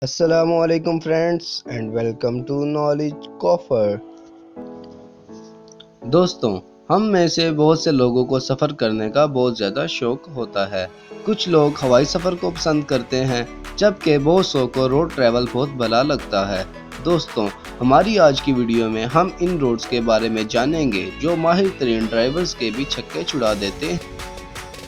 السلام علیکم friends and welcome to knowledge coffer. دوستوں، ہم میں سے بہت سے لوگوں کو سفر کرنے کا بہت زیادہ شوق ہوتا ہے۔ کچھ لوگ ہوائی سفر کو پسند کرتے ہیں جبکہ بہت سو کو روڈ ٹریول بہت بھلا لگتا ہے۔ دوستوں، ہماری آج کی ویڈیو میں ہم ان روڈز کے بارے میں جانیں گے جو ماہر ترین ڈرائیورز کے بھی چھکے چھڑا دیتے ہیں۔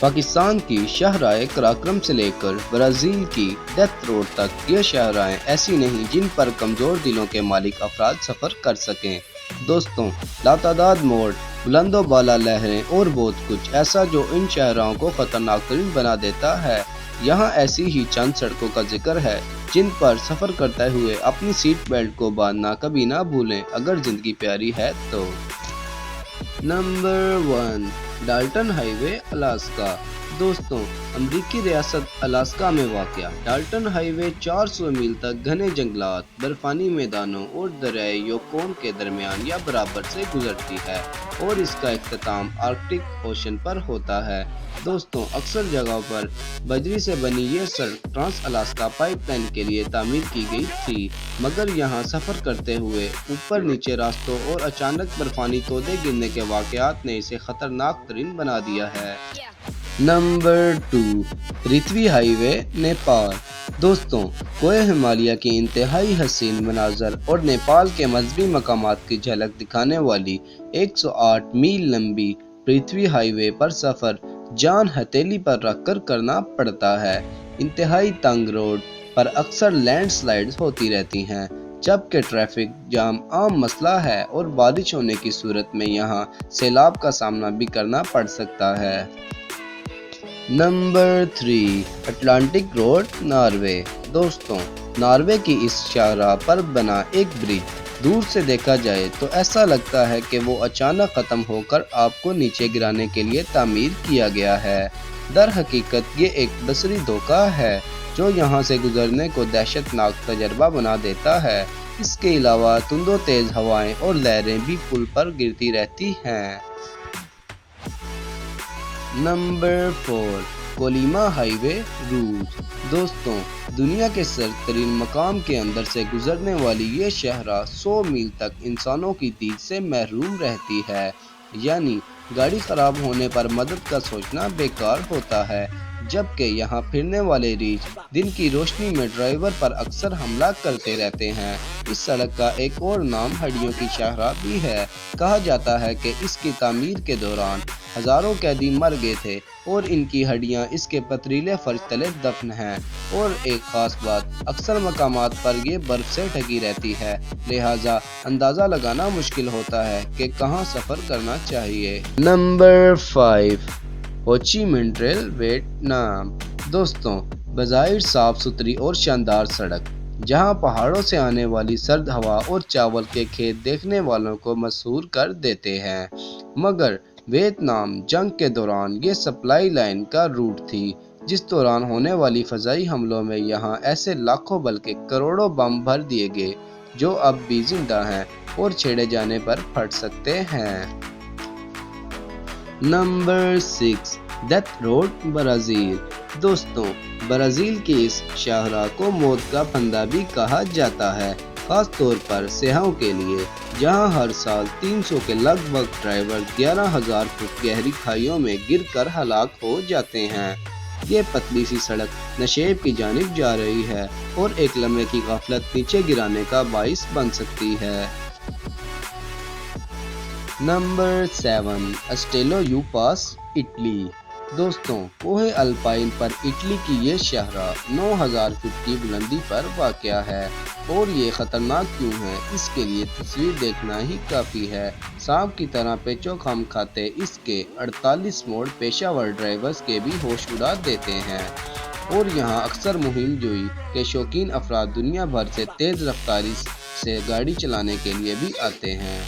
پاکستان کی شاہراہیں کراکرم سے لے کر برازیل کی ڈیتھ روڈ تک، یہ شاہراہیں ایسی نہیں جن پر کمزور دلوں کے مالک افراد سفر کر سکیں۔ دوستوں، لاتعداد موڑ، بلند و بالا لہریں اور بہت کچھ ایسا جو ان شاہراہوں کو خطرناک ترین بنا دیتا ہے۔ یہاں ایسی ہی چند سڑکوں کا ذکر ہے جن پر سفر کرتے ہوئے اپنی سیٹ بیلٹ کو باندھنا کبھی نہ بھولیں اگر زندگی پیاری ہے تو۔ نمبر 1، ڈالٹن ہائی وے، الاسکا۔ دوستوں، امریکی ریاست الاسکا میں واقع ڈالٹن ہائی وے 400 میل تک گھنے جنگلات، برفانی میدانوں اور دریائے یوکون کے درمیان یا برابر سے گزرتی ہے اور اس کا اختتام آرکٹک اوشن پر ہوتا ہے۔ دوستوں، اکثر جگہوں پر بجری سے بنی یہ سڑک ٹرانس الاسکا پائپ لائن کے لیے تعمیر کی گئی تھی، مگر یہاں سفر کرتے ہوئے اوپر نیچے راستوں اور اچانک برفانی تودے گرنے کے واقعات نے اسے خطرناک ترین بنا دیا ہے۔ نمبر 2، پرتھوی ہائی وے، نیپال۔ دوستوں، کوہ ہمالیہ کی انتہائی حسین مناظر اور نیپال کے مذہبی مقامات کی جھلک دکھانے والی 108 میل لمبی پرتھوی ہائی وے پر سفر جان ہتھیلی پر رکھ کر کرنا پڑتا ہے۔ انتہائی تنگ روڈ پر اکثر لینڈ سلائیڈز ہوتی رہتی ہیں، جبکہ ٹریفک جام عام مسئلہ ہے اور بارش ہونے کی صورت میں یہاں سیلاب کا سامنا بھی کرنا پڑ سکتا ہے۔ Number 3، Atlantic road, Norway. دوستوں، ناروے کی اس شاہراہ پر بنا ایک برج دور سے دیکھا جائے تو ایسا لگتا ہے کہ وہ اچانک ختم ہو کر آپ کو نیچے گرانے کے لیے تعمیر کیا گیا ہے۔ در حقیقت یہ ایک بصری دھوکہ ہے جو یہاں سے گزرنے کو دہشت ناک تجربہ بنا دیتا ہے۔ اس کے علاوہ تند و تیز ہوائیں اور لہریں بھی پل پر گرتی رہتی ہیں۔ نمبر 4، کولیما ہائی وے، روس۔ دوستوں، دنیا کے سرد ترین مقام کے اندر سے گزرنے والی یہ شاہراہ 100 میل تک انسانوں کی دید سے محروم رہتی ہے، یعنی گاڑی خراب ہونے پر مدد کا سوچنا بیکار ہوتا ہے، جبکہ یہاں پھرنے والے ریچھ دن کی روشنی میں ڈرائیور پر اکثر حملہ کرتے رہتے ہیں۔ اس سڑک کا ایک اور نام ہڈیوں کی شاہراہ بھی ہے۔ کہا جاتا ہے کہ اس کی تعمیر کے دوران ہزاروں قیدی مر گئے تھے اور ان کی ہڈیاں اس کے پتھریلے فرش تلے دفن ہیں، اور ایک خاص بات، اکثر مقامات پر یہ برف سے ڈھکی رہتی ہے، لہٰذا اندازہ لگانا مشکل ہوتا ہے کہ کہاں سفر کرنا چاہیے۔ نمبر 5، ہوچی منہ ٹریل، ویتنام۔ دوستوں، بظاہر صاف ستھری اور شاندار سڑک جہاں پہاڑوں سے آنے والی سرد ہوا اور چاول کے کھیت دیکھنے والوں کو مسحور کر دیتے ہیں، مگر ویتنام جنگ کے دوران یہ سپلائی لائن کا روٹ تھی، جس دوران ہونے والی فضائی حملوں میں یہاں ایسے لاکھوں بلکہ کروڑوں بم بھر دیے گئے جو اب بھی زندہ ہیں اور چھیڑے جانے پر پھٹ سکتے ہیں۔ Number 6، death road, Brazil. دوستوں، برازیل کی اس شاہراہ کو موت کا پھندا بھی کہا جاتا ہے، خاص طور پر سیاحوں کے لیے، جہاں ہر سال 300 کے لگ بھگ ڈرائیور 11,000 فٹ گہری کھائیوں میں گر کر ہلاک ہو جاتے ہیں۔ یہ پتلی سی سڑک نشیب کی جانب جا رہی ہے اور ایک لمحے کی غفلت نیچے گرانے کا باعث بن سکتی ہے۔ Number 7، Stelvio pass, Italy. دوستوں، کوہ الپائن پر اٹلی کی یہ شاہراہ 9,000 فٹ کی بلندی پر واقع ہے، اور یہ خطرناک کیوں ہے اس کے لیے تصویر دیکھنا ہی کافی ہے۔ سانپ کی طرح پیچو خم کھاتے اس کے 48 موڑ پیشہ ور ڈرائیورز کے بھی ہوش اڑا دیتے ہیں، اور یہاں اکثر مہم جوئی کے شوقین افراد دنیا بھر سے تیز رفتاری سے گاڑی چلانے کے لیے بھی آتے ہیں۔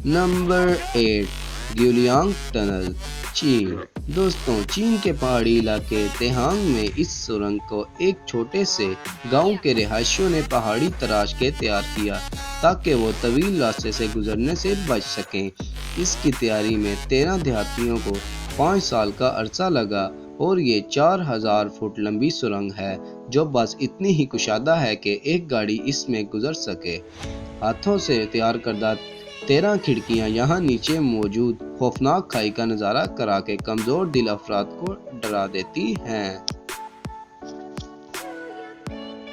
نمبر 8، گیولانگ ٹنل، چین۔ دوستوں، چین کے پہاڑی علاقے تیہانگ میں اس سرنگ کو ایک چھوٹے سے گاؤں کے رہائشیوں نے پہاڑی تراش کے تیار کیا تاکہ وہ طویل راستے سے گزرنے سے بچ سکیں۔ اس کی تیاری میں 13 دیہاتیوں کو 5 سال کا عرصہ لگا، اور یہ 4,000 فٹ لمبی سرنگ ہے جو بس اتنی ہی کشادہ ہے کہ ایک گاڑی اس میں گزر سکے۔ ہاتھوں سے تیار کردہ 13 کھڑکیاں یہاں نیچے موجود خوفناک کھائی کا نظارہ کرا کے کمزور دل افراد کو ڈرا دیتی ہیں۔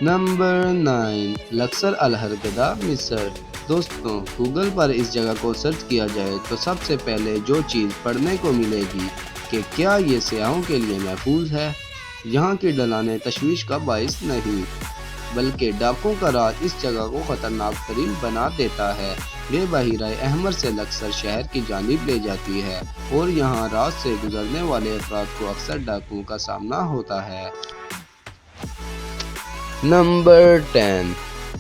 نمبر 9، لکسر الہرگدہ مصر۔ دوستوں، گوگل پر اس جگہ کو سرچ کیا جائے تو سب سے پہلے جو چیز پڑھنے کو ملے گی کہ کیا یہ سیاحوں کے لیے محفوظ ہے۔ یہاں کی ڈھلانیں تشویش کا باعث نہیں، بلکہ ڈاکوں کا راز اس جگہ کو خطرناک ترین بنا دیتا ہے۔ یہ بحیرہ احمر سے لکسر شہر کی جانب لے جاتی ہے اور یہاں رات سے گزرنے والے افراد کو اکثر ڈاکوؤں کا سامنا ہوتا ہے۔ نمبر 10،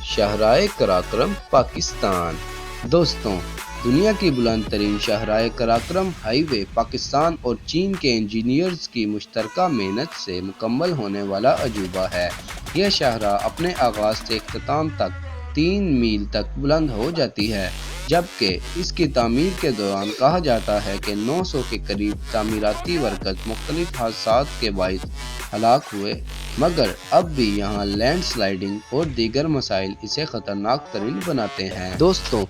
شاہراہ قراقرم پاکستان۔ دوستوں، دنیا کی بلند ترین شاہراہ قراقرم ہائی وے پاکستان اور چین کے انجینئرز کی مشترکہ محنت سے مکمل ہونے والا عجوبہ ہے۔ یہ شاہراہ اپنے آغاز سے اختتام تک 3 میل تک بلند ہو جاتی ہے، جبکہ اس کی تعمیر کے دوران کہا جاتا ہے کہ 900 کے قریب تعمیراتی ورکرز مختلف حادثات کے باعث ہلاک ہوئے، مگر اب بھی یہاں لینڈ سلائیڈنگ اور دیگر مسائل اسے خطرناک ترین بناتے ہیں۔ دوستوں،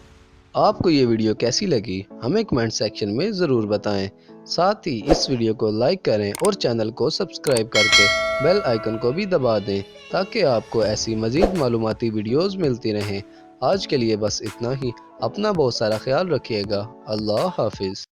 آپ کو یہ ویڈیو کیسی لگی ہمیں کمنٹ سیکشن میں ضرور بتائیں۔ ساتھ ہی اس ویڈیو کو لائک کریں اور چینل کو سبسکرائب کر کے بیل آئیکن کو بھی دبا دیں تاکہ آپ کو ایسی مزید معلوماتی ویڈیوز ملتی رہیں۔ آج کے لیے بس اتنا ہی۔ اپنا بہت سارا خیال رکھیے گا۔ اللہ حافظ۔